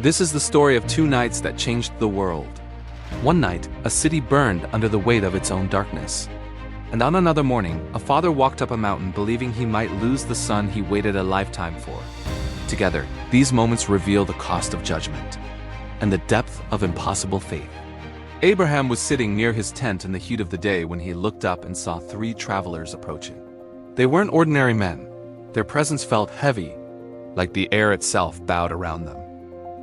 This is the story of two nights that changed the world. One night, a city burned under the weight of its own darkness. And on another morning, a father walked up a mountain believing he might lose the son he waited a lifetime for. Together, these moments reveal the cost of judgment and the depth of impossible faith. Abraham was sitting near his tent in the heat of the day when he looked up and saw three travelers approaching. They weren't ordinary men. Their presence felt heavy, like the air itself bowed around them.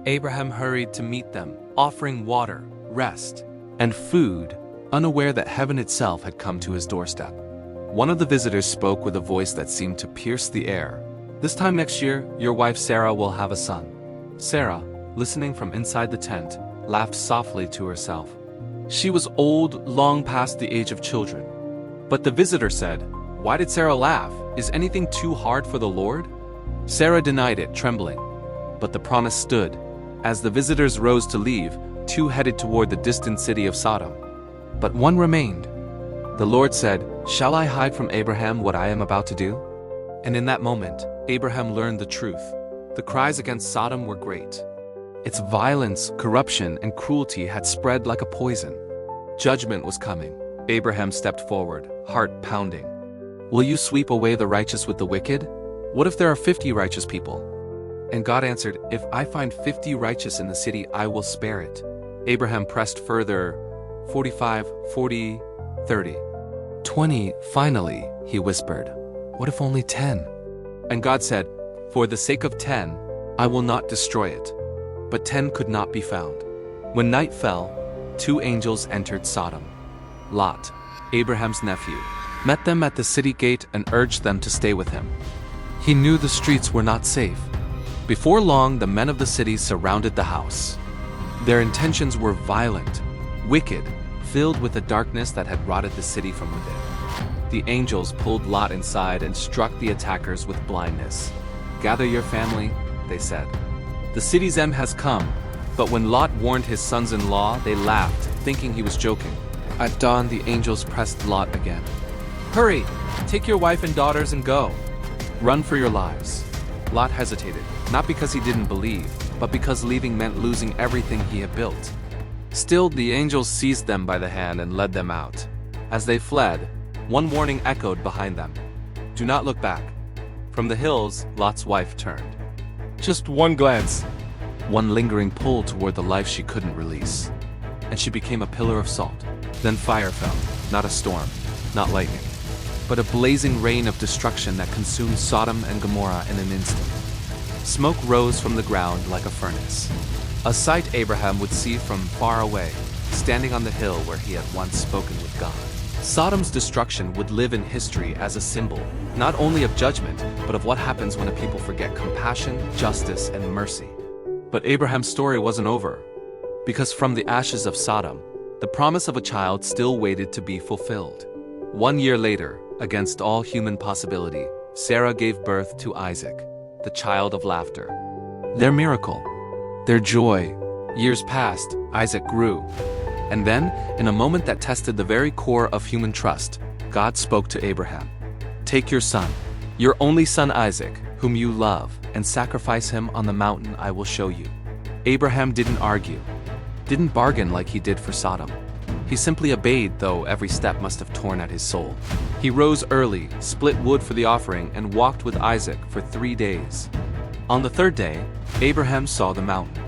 Abraham hurried to meet them, offering water, rest, and food, unaware that heaven itself had come to his doorstep. One of the visitors spoke with a voice that seemed to pierce the air. "This time next year, your wife Sarah will have a son." Sarah, listening from inside the tent, laughed softly to herself. She was old, long past the age of children. But the visitor said, "Why did Sarah laugh? Is anything too hard for the Lord?" Sarah denied it, trembling. But the promise stood. As the visitors rose to leave, two headed toward the distant city of Sodom. But one remained. The Lord said, "Shall I hide from Abraham what I am about to do?" And in that moment, Abraham learned the truth. The cries against Sodom were great. Its violence, corruption, and cruelty had spread like a poison. Judgment was coming. Abraham stepped forward, heart pounding. "Will you sweep away the righteous with the wicked? What if there are 50 righteous people?" And God answered, "If I find 50 righteous in the city, I will spare it." Abraham pressed further, 45, 40, 30. 20, finally, he whispered. "What if only 10? And God said, "For the sake of 10, I will not destroy it." But 10 could not be found. When night fell, two angels entered Sodom. Lot, Abraham's nephew, met them at the city gate and urged them to stay with him. He knew the streets were not safe. Before long, the men of the city surrounded the house. Their intentions were violent, wicked, filled with a darkness that had rotted the city from within. The angels pulled Lot inside and struck the attackers with blindness. "Gather your family," they said. "The city's end has come." But when Lot warned his sons-in-law, they laughed, thinking he was joking. At dawn, the angels pressed Lot again. "Hurry! Take your wife and daughters and go. Run for your lives." Lot hesitated, not because he didn't believe, but because leaving meant losing everything he had built. Still, the angels seized them by the hand and led them out. As they fled, one warning echoed behind them. "Do not look back." From the hills, Lot's wife turned. Just one glance. One lingering pull toward the life she couldn't release. And she became a pillar of salt. Then fire fell, not a storm, not lightning, but a blazing rain of destruction that consumed Sodom and Gomorrah in an instant. Smoke rose from the ground like a furnace. A sight Abraham would see from far away, standing on the hill where he had once spoken with God. Sodom's destruction would live in history as a symbol, not only of judgment, but of what happens when a people forget compassion, justice, and mercy. But Abraham's story wasn't over, because from the ashes of Sodom, the promise of a child still waited to be fulfilled. 1 year later, against all human possibility, Sarah gave birth to Isaac, the child of laughter. Their miracle, their joy. Years passed, Isaac grew. And then, in a moment that tested the very core of human trust, God spoke to Abraham. "Take your son, your only son Isaac, whom you love, and sacrifice him on the mountain I will show you." Abraham didn't argue, didn't bargain like he did for Sodom. He simply obeyed, though every step must have torn at his soul. He rose early, split wood for the offering, and walked with Isaac for 3 days. On the third day, Abraham saw the mountain.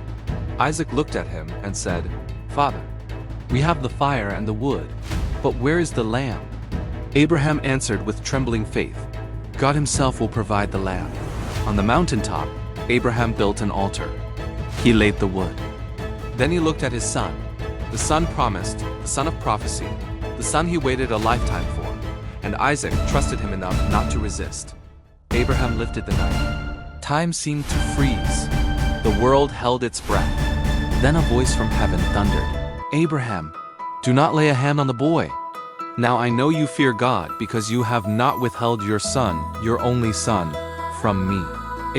Isaac looked at him and said, "Father, we have the fire and the wood, but where is the lamb?" Abraham answered with trembling faith, "God himself will provide the lamb." On the mountaintop, Abraham built an altar. He laid the wood. Then he looked at his son, the son promised, the son of prophecy, the son he waited a lifetime for, and Isaac trusted him enough not to resist. Abraham lifted the knife. Time seemed to freeze. The world held its breath. Then a voice from heaven thundered, "Abraham, do not lay a hand on the boy. Now I know you fear God because you have not withheld your son, your only son, from me."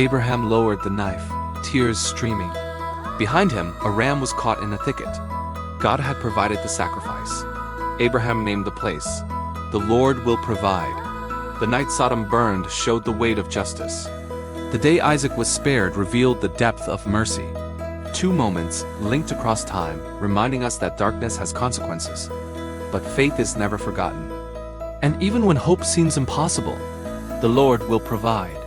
Abraham lowered the knife, tears streaming. Behind him, a ram was caught in a thicket. God had provided the sacrifice. Abraham named the place, "The Lord will provide." The night Sodom burned showed the weight of justice. The day Isaac was spared revealed the depth of mercy. Two moments linked across time, reminding us that darkness has consequences. But faith is never forgotten. And even when hope seems impossible, the Lord will provide.